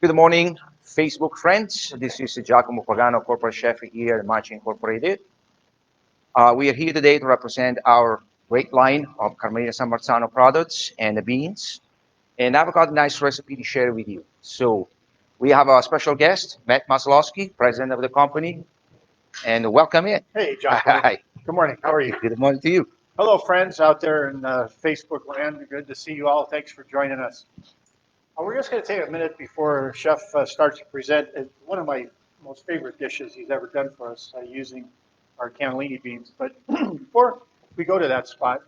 Good morning, Facebook friends. This is Giacomo Pagano, corporate chef here at Matcha Incorporated. We are here today to represent our great line of Carmelina San Marzano products and the beans. And I've got a nice recipe to share with you. So we have a special guest, Matt Maslowski, president of the company, and welcome in. Hey, Giacomo. Hi. Good morning. How are you? Good morning to you. Hello, friends out there in Facebook land. Good to see you all. Thanks for joining us. We're just going to take a minute before Chef starts to present one of my most favorite dishes he's ever done for us using our cannellini beans. But before we go to that spot,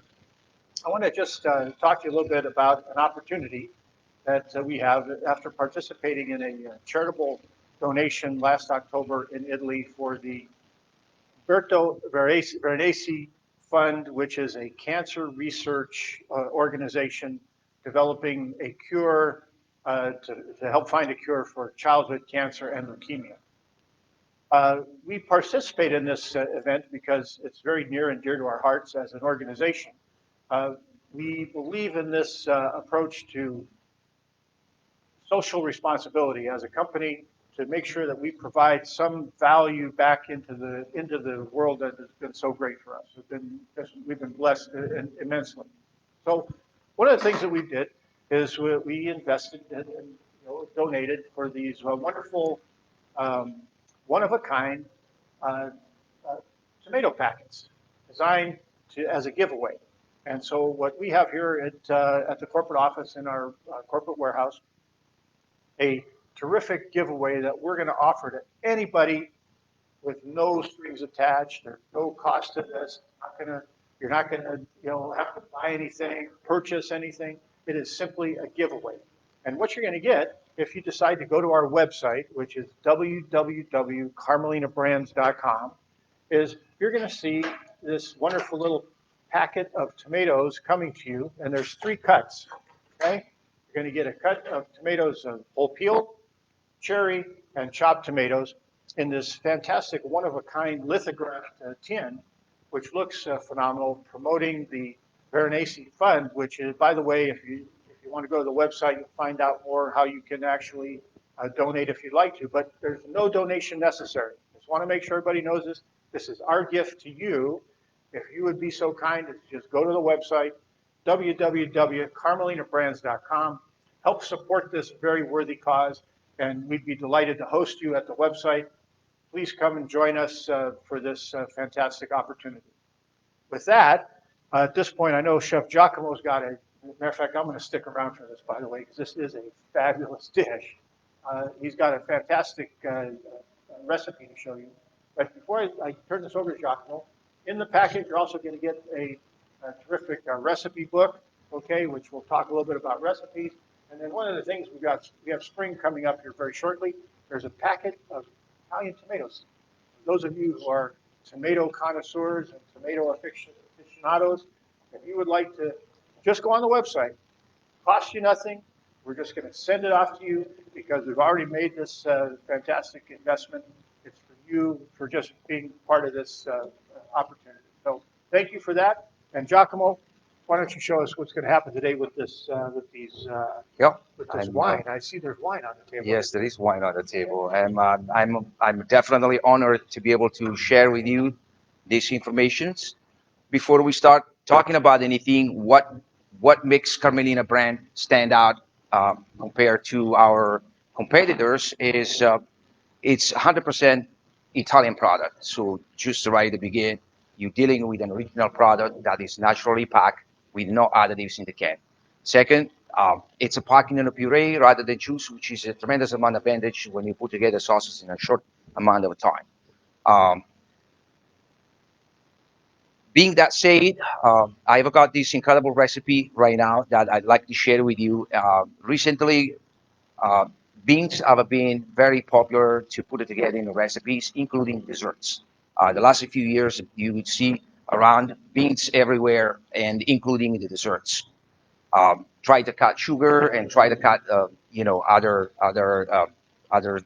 I want to just talk to you a little bit about an opportunity that we have after participating in a charitable donation last October in Italy for the Berto Veronesi Fund, which is a cancer research organization developing a cure to help find a cure for childhood cancer and leukemia. We participate in this event because it's very near and dear to our hearts as an organization. We believe in this approach to social responsibility as a company to make sure that we provide some value back into the world that has been so great for us. We've been blessed immensely. So one of the things that we did is we invested and donated for these wonderful one-of-a-kind uh, uh, tomato packets designed as a giveaway. And so what we have here at the corporate office in our corporate warehouse, a terrific giveaway that we're going to offer to anybody with no strings attached. There's no cost to this. You're not going to have to buy anything, purchase anything. It is simply a giveaway. And what you're going to get if you decide to go to our website, which is www.carmelinabrands.com, is you're going to see this wonderful little packet of tomatoes coming to you, and there's 3 cuts. Okay, you're going to get a cut of tomatoes, whole peeled, cherry, and chopped tomatoes in this fantastic one-of-a-kind lithographed tin, which looks phenomenal, promoting the Veronesi Fund, which is, by the way, if you want to go to the website, you'll find out more how you can actually donate if you'd like to, but there's no donation necessary. Just want to make sure everybody knows this. This is our gift to you. If you would be so kind as to just go to the website, www.carmelinabrands.com, help support this very worthy cause, and we'd be delighted to host you at the website. Please come and join us for this fantastic opportunity. With that, at this point, I know Chef Giacomo's got a matter of fact, I'm going to stick around for this, by the way, because this is a fabulous dish. He's got a fantastic recipe to show you. But before I turn this over to Giacomo, in the packet, you're also going to get a terrific recipe book, okay, which we'll talk a little bit about recipes. And then one of the things we have spring coming up here very shortly. There's a packet of Italian tomatoes. Those of you who are tomato connoisseurs and tomato aficionados, if you would like to just go on the website. Costs you nothing. We're just going to send it off to you because we've already made this fantastic investment. It's for you for just being part of this opportunity. So thank you for that. And Giacomo, why don't you show us what's going to happen today with this wine? I see there's wine on the table. Yes, there is wine on the table. I'm definitely honored to be able to share with you these informations. Before we start talking about anything, what makes Carmelina brand stand out compared to our competitors is it's 100% Italian product. So just right at the beginning, you're dealing with an original product that is naturally packed with no additives in the can. Second, it's a packing in a puree rather than juice, which is a tremendous amount of advantage when you put together sauces in a short amount of time. Um, Being that said, I've got this incredible recipe right now that I'd like to share with you. Recently, uh, beans have been very popular to put it together in the recipes, including desserts. The last few years, you would see around beans everywhere, and including the desserts. Try to cut sugar and try to cut, other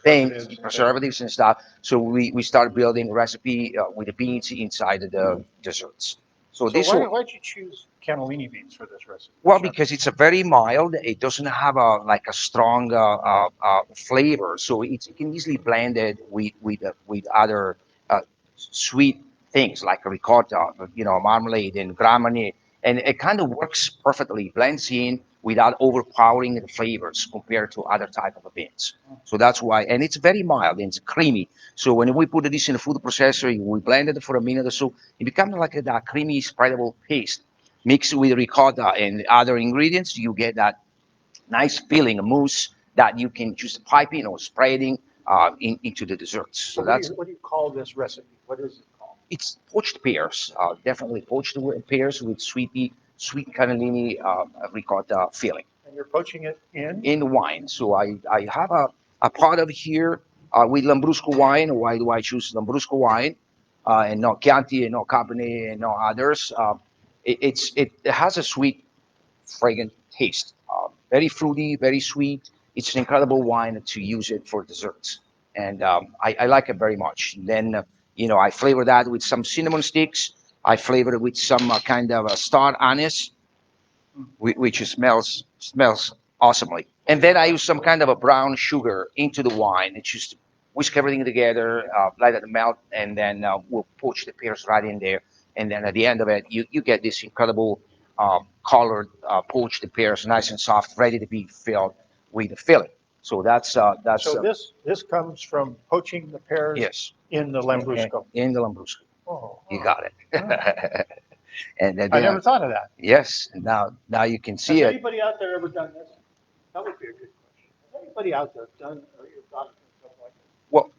things, preservatives and stuff. So we start building a recipe with the beans inside of the desserts. So So this will, why'd you choose cannellini beans for this recipe, well, chef? because it's a very mild. It doesn't have a like a strong flavor, so it can easily blend it with other sweet things like ricotta, marmalade and gramine, and it kind of works perfectly. Blends in without overpowering the flavors compared to other type of beans. So that's why, and it's very mild and it's creamy. So when we put this in a food processor, we blend it for a minute or so, it becomes like that creamy spreadable paste mixed with ricotta and other ingredients, you get that nice filling mousse that you can just pipe in or spreading into the desserts. So So that's what do you call this recipe? What is it called? it's poached pears, definitely poached pears with sweet cannellini ricotta filling And you're poaching it in? in wine. So I have a pot of here with Lambrusco wine. Why do I choose Lambrusco wine and not Chianti and not Cabernet and not others? It has a sweet fragrant taste. Very fruity, very sweet. It's an incredible wine to use it for desserts, and I like it very much. Then I flavor that with some cinnamon sticks. I flavor it with some kind of a star anise, which smells awesomely. And then I use some kind of a brown sugar into the wine. It's just whisk everything together, let it melt, and then we'll poach the pears right in there. And then at the end of it, you get this incredible colored poached pears, nice and soft, ready to be filled with the filling. So that's So this comes from poaching the pears yes, in the Lambrusco. in the Lambrusco. Oh, You got oh. it. And then I never thought of that. yes, now you can see Has it. anybody out there ever done this? That would be a good question. Has anybody out there done or you've done something like this? Well,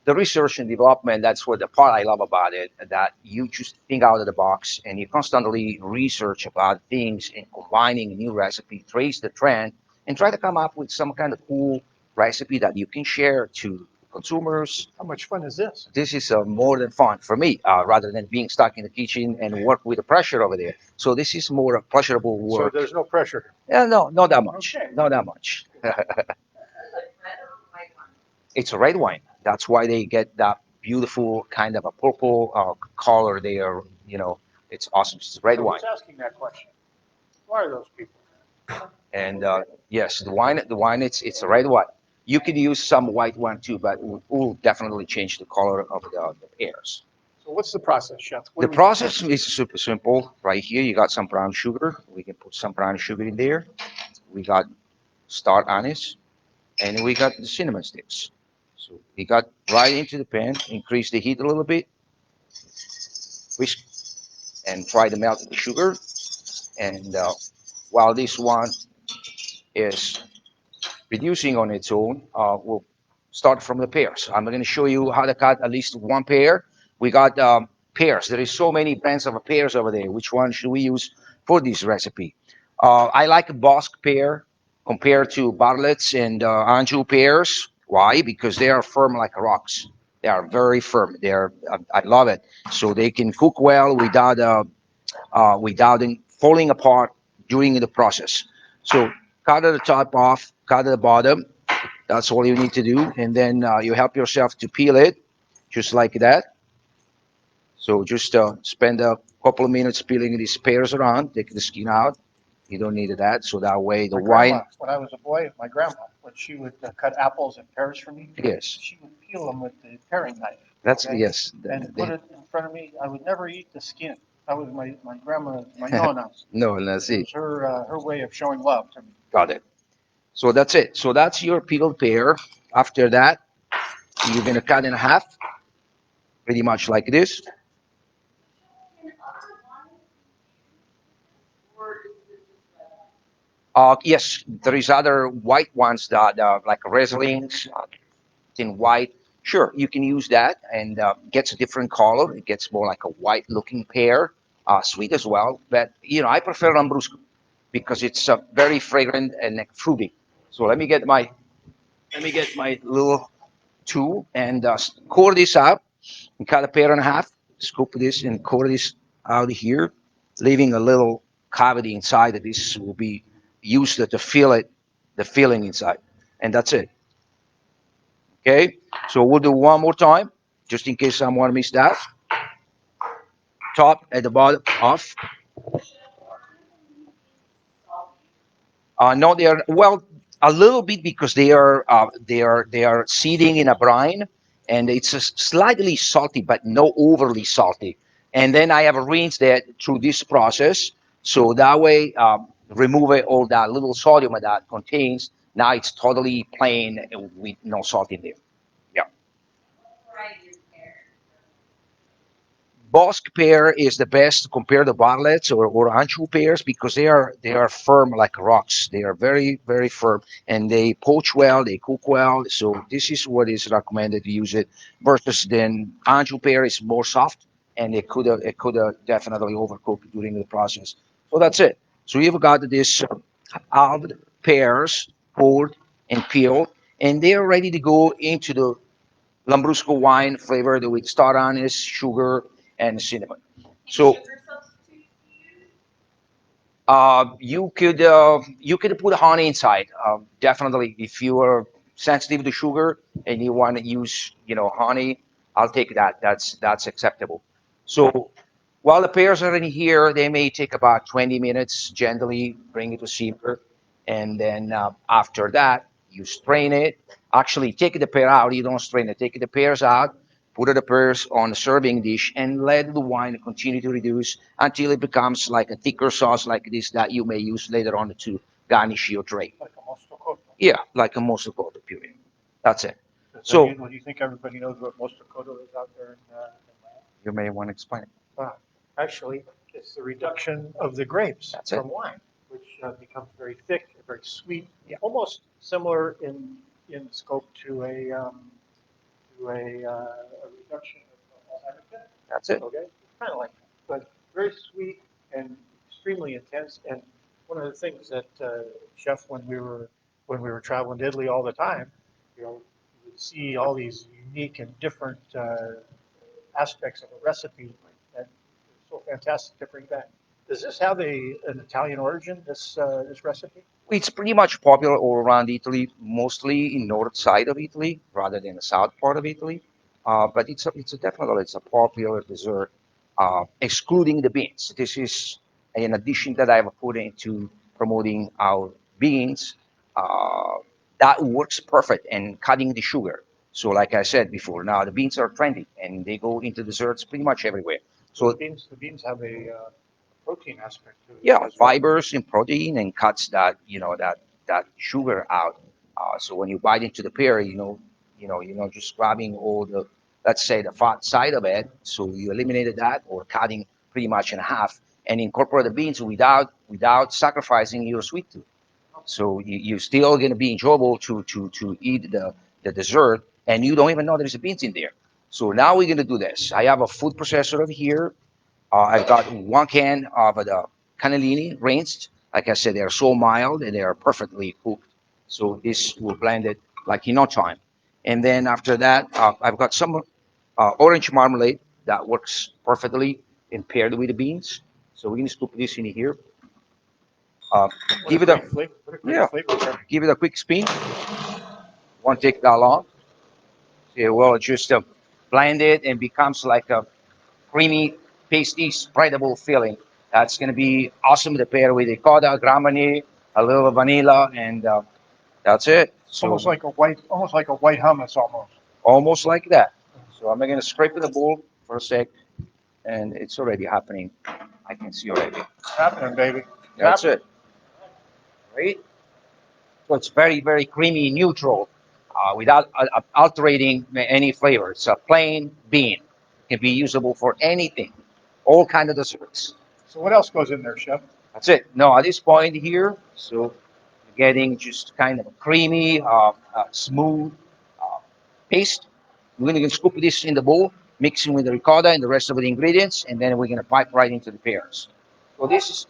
the research and development, that's what the part I love about it, that you just think out of the box and you constantly research about things and combining a new recipe, trace the trend, and try to come up with some kind of cool recipe that you can share to consumers. How much fun is this? This is more than fun for me, rather than being stuck in the kitchen and work with the pressure over there. So this is more a pleasurable So work. there's no pressure. Yeah, no, not that much. Okay. Not that much. It's a red wine. That's why they get that beautiful kind of a purple color there. It's awesome. It's red So wine. who's asking that question? Who are those people? And yes, the wine, it's a red wine. You could use some white wine too, but it will definitely change the color of the pears. So what's the process, chef? What The do we do process first? is super simple. Right here, you got some brown sugar. We can put some brown sugar in there. We got star anise, and we got the cinnamon sticks. So we got right into the pan, increase the heat a little bit, whisk, and try to melt the sugar. And while this one is reducing on its own, we'll start from the pears. I'm going to show you how to cut at least one pear. We got pears. There is so many brands of pears over there. Which one should we use for this recipe? I like a Bosque pear compared to Bartlett's and Anjou pears. Why? Because they are firm like rocks. They are very firm. I love it. So they can cook well without it falling apart during the process. So cut the top off, cut the bottom. That's all you need to do, and then you help yourself to peel it, just like that. So just spend a couple of minutes peeling these pears around, take the skin out. You don't need that, so that way the My grandma, wine. when I was a boy, my grandma, when she would cut apples and pears for me, Yes, she would peel them with the paring knife. that's Okay? yes. And put it in front of me. I would never eat the skin. That was my grandma, my nonna's. No, let's It see. was her way of showing love to me. Got it. So that's it. So that's your peeled pear. After that, you're gonna cut in half, pretty much like this. Yes, there is other white ones that like Rieslings in white. Sure, you can use that and gets a different color. It gets more like a white looking pear, sweet as well. But I prefer Lambrusco because it's very fragrant and like, fruity. So let me get my little tool and core this out and cut a pear in half. Scoop this and core this out here, leaving a little cavity inside. That this will be used to fill it, the filling inside, and that's it. Okay, so we'll do one more time, just in case someone missed that. top at the bottom off. No, they are well a little bit because they are seeding in a brine, and it's slightly salty, but no overly salty. And then I have rinsed that through this process, so that way remove all that little sodium that contains. Now it's totally plain with no salt in there. Yeah. Bosque pear is the best compared to bartlets or ancho pears because they are firm like rocks. They are very very firm and they poach well, they cook well. So this is what is recommended to use it versus then ancho pear is more soft and it could definitely overcook during the process. So that's it. So you've got this halved pears pulled and peeled and they're ready to go into the Lambrusco wine flavored with star anise, sugar, and cinnamon. So you could put honey inside. Definitely, if you are sensitive to sugar and you want to use honey, I'll take that. That's acceptable. So while the pears are in here, they may take about 20 minutes. Gently bring it to simmer, and then after that, you strain it. Actually, take the pear out. You don't strain it. Take the pears out. Put the pears on a serving dish and let the wine continue to reduce until it becomes like a thicker sauce like this that you may use later on to garnish your tray. Like a mosto cotto. Yeah, like a mosso cotto puree. That's it. So Do you think everybody knows what mosto cotto is out there in land? you may want to explain it. Actually, it's the reduction of the grapes That's it. from wine, which becomes very thick, very sweet, Yeah. almost similar in scope to a reduction of Alzheimer's. That's it. Okay, it's kind of like that, but very sweet and extremely intense. And one of the things that Chef, when we were traveling to Italy all the time, you would see all these unique and different aspects of a recipe, and it's so fantastic to bring back. Does this have an Italian origin? This recipe? It's pretty much popular all around Italy, mostly in north side of Italy rather than the south part of Italy. But it's a popular dessert, excluding the beans. This is an addition that I've put into promoting our beans. Uh, that works perfect and cutting the sugar. So, like I said before, now the beans are trendy and they go into desserts pretty much everywhere. So So the beans have a protein aspect to it yeah, as well. fibers and protein and cuts that sugar out. So when you bite into the pear, you're not just grabbing all the, let's say, the fat side of it. So you eliminated that or cutting pretty much in half and incorporate the beans without sacrificing your sweet tooth. So you're still going to be enjoyable to eat the dessert, and you don't even know there's beans in there. So now we're going to do this. I have a food processor over here. I've got 1 can of the Cannellini rinsed. Like I said, they are so mild and they are perfectly cooked. So this will blend it like in no time. And then after that, I've got some orange marmalade that works perfectly and paired with the beans. So we're gonna scoop this in here. Uh, What a give it a great flavor! What a great yeah, flavor there. give it a quick spin. Won't take that long. It will just blend it and becomes like a creamy, pasty, spreadable filling. That's going to be awesome to pair with ricotta, graminy, a little vanilla, and that's it. So Almost like a white hummus, almost. almost like that. So I'm going to scrape the bowl for a sec, and it's already happening. I can see already. It's happening, baby. It's That's happening. it. Right? So it's very, very creamy, neutral, without altering any flavor. It's a plain bean. It can be usable for anything, all kind of desserts. So what else goes in there, Chef? That's it. No, at this point here, so getting just kind of a creamy, smooth uh, paste. We're going to scoop this in the bowl, mixing with the ricotta and the rest of the ingredients, and then we're going to pipe right into the pears. So this is,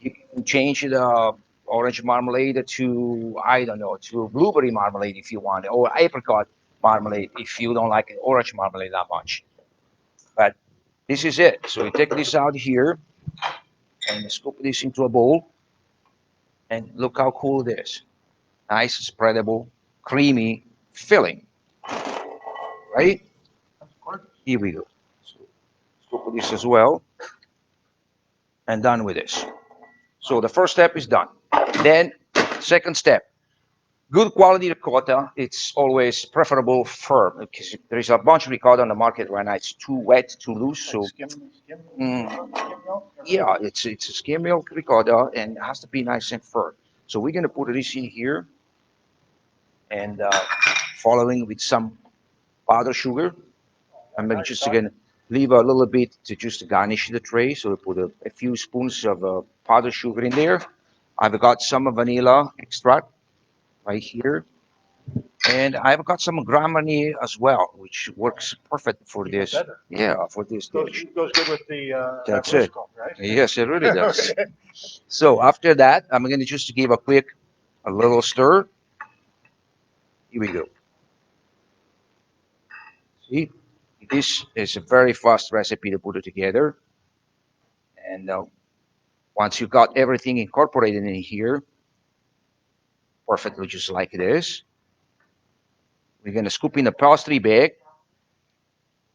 you can change the orange marmalade to, I don't know, to blueberry marmalade if you want, or apricot marmalade if you don't like orange marmalade that much. But this is it. So we take this out here and scoop this into a bowl, and look how cool it is. Nice, spreadable, creamy filling. right? Of course. Here we go. So let's go for this as well, and done with this. So the first step is done. Then second step, good quality ricotta. It's always preferable firm because there is a bunch of ricotta on the market right now. It's too wet, too loose. Like So skim milk? yeah, it's a skim milk ricotta and it has to be nice and firm. So we're gonna put this in here and following with some powdered sugar. I'm just gonna leave a little bit to just garnish the tray. So we put a few spoons of powdered sugar in there. I've got some vanilla extract right here. And I've got some Grammarly as well, which works perfect for Even this. better. Yeah, for this dish. Goes good with the That's it. Lambrusco, right? Yes, it really does. Okay. So after that, I'm going to just give a little stir. Here we go. See, this is a very fast recipe to put it together. And once you got everything incorporated in here, perfectly just like this, we're going to scoop in a pastry bag.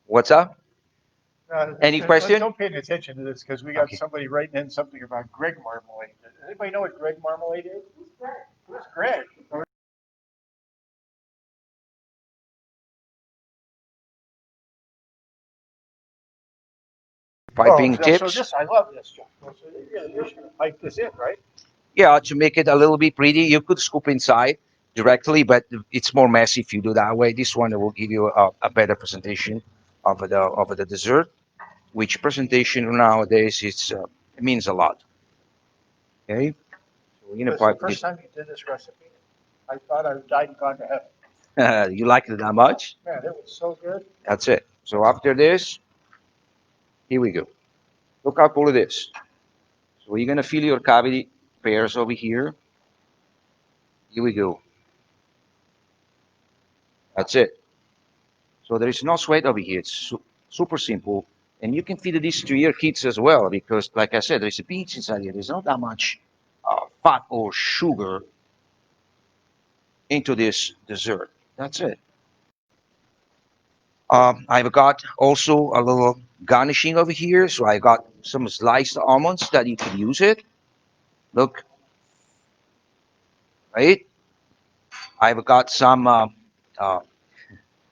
What's up? Any question? Don't pay any attention to this because we got Okay. somebody writing in something about Greg marmalade. Does anybody know what Greg marmalade is? Who's Greg? Piping So tips. this, I love this, John. So you're just going to pipe this in, right? Yeah, to make it a little bit pretty, you could scoop inside directly, but it's more messy if you do that way. This one will give you a better presentation of the dessert, which presentation nowadays it means a lot. Okay, so we're gonna This is the pipe first this. time you did this recipe. I thought I died and gone to heaven. You like it that much? Man, it was so good. That's it. So after this, here we go. Look how cool it is. So you're gonna fill your cavity pears over here. Here we go. That's it. So there is no sweat over here. It's super simple. And you can feed this to your kids as well because, like I said, there's a peach inside here. There's not that much fat or sugar into this dessert. That's it. I've got also a little garnishing over here. So I got some sliced almonds that you could use it. Look, right? I've got some. Uh,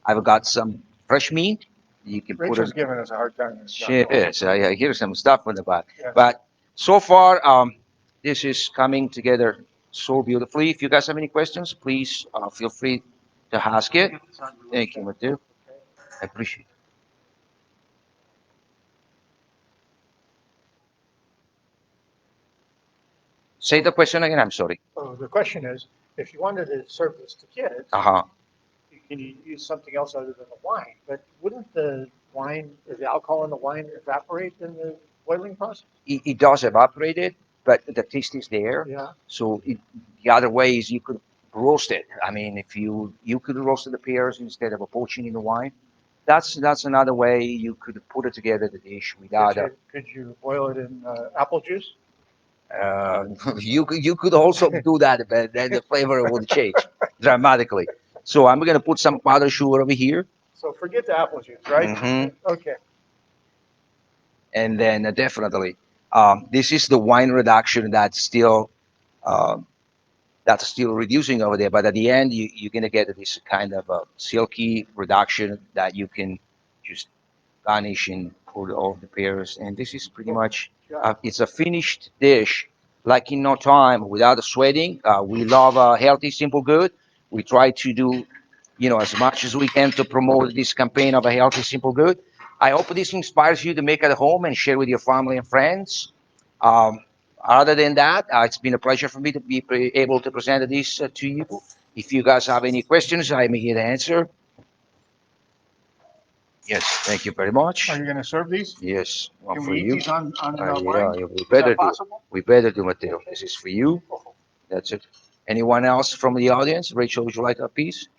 I've got some fresh meat. You can put Rachel's it. giving us a hard time. She is. I hear some stuff in the back. Yes. But so far, this is coming together so beautifully. If you guys have any questions, please feel free to ask it. Thank you, Matthew. I appreciate it. Say the question again. I'm sorry. So the question is, if you wanted to serve this to kids, Uh-huh. can you use something else other than the wine? But wouldn't the wine, is the alcohol in the wine evaporate in the boiling process? It does evaporate it, but the taste is there. Yeah. So the other way is you could roast it. I mean, if you could roast the pears instead of poaching in the wine. That's another way you could put it together the dish without Could you boil it in apple juice? you could also do that, but then the flavor will change dramatically. So I'm gonna put some powdered sugar over here, So forget the apple juice, right? Okay. and then definitely this is the wine reduction uh, that's still reducing over there. But at the end, you're gonna get this kind of a silky reduction that you can just garnish and put all the pears. And this is pretty much it's a finished dish, like in no time, without sweating. We love healthy, simple, good. We try to do, as much as we can to promote this campaign of a healthy, simple, good. I hope this inspires you to make it at home and share with your family and friends. Um, Other than that, it's been a pleasure for me to be able to present this to you. If you guys have any questions, I'm here to answer. Yes, thank you very much. Are you going to serve these? Yes, one Can for we eat you. these on Yeah, wine? yeah, we Is better that do. possible? We better do, Matteo. This is for you. That's it. Anyone else from the audience? Rachel, would you like a piece? Is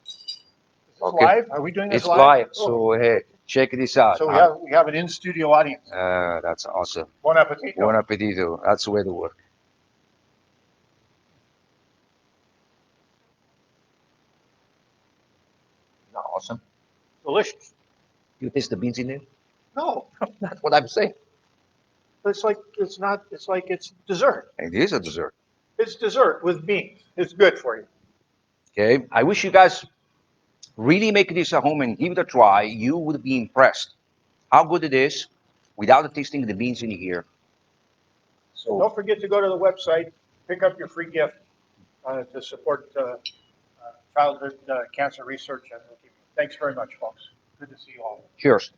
this Okay. live? Are we doing this It's live? live, so hey, check this out. So we have an in-studio audience. That's awesome. Bon appetito. Buon appetito. That's the way to work. No, Awesome. Delicious. You taste the beans in there? No, That's what I'm saying. it's like, it's not, it's like it's dessert. It is a dessert. It's dessert with beans. It's good for you. Okay. I wish you guys really make this at home and give it a try. You would be impressed how good it is without tasting the beans in here. So So don't forget to go to the website, pick up your free gift to support childhood cancer research and leukemia. Thanks very much, folks. Good to see you all. cheers.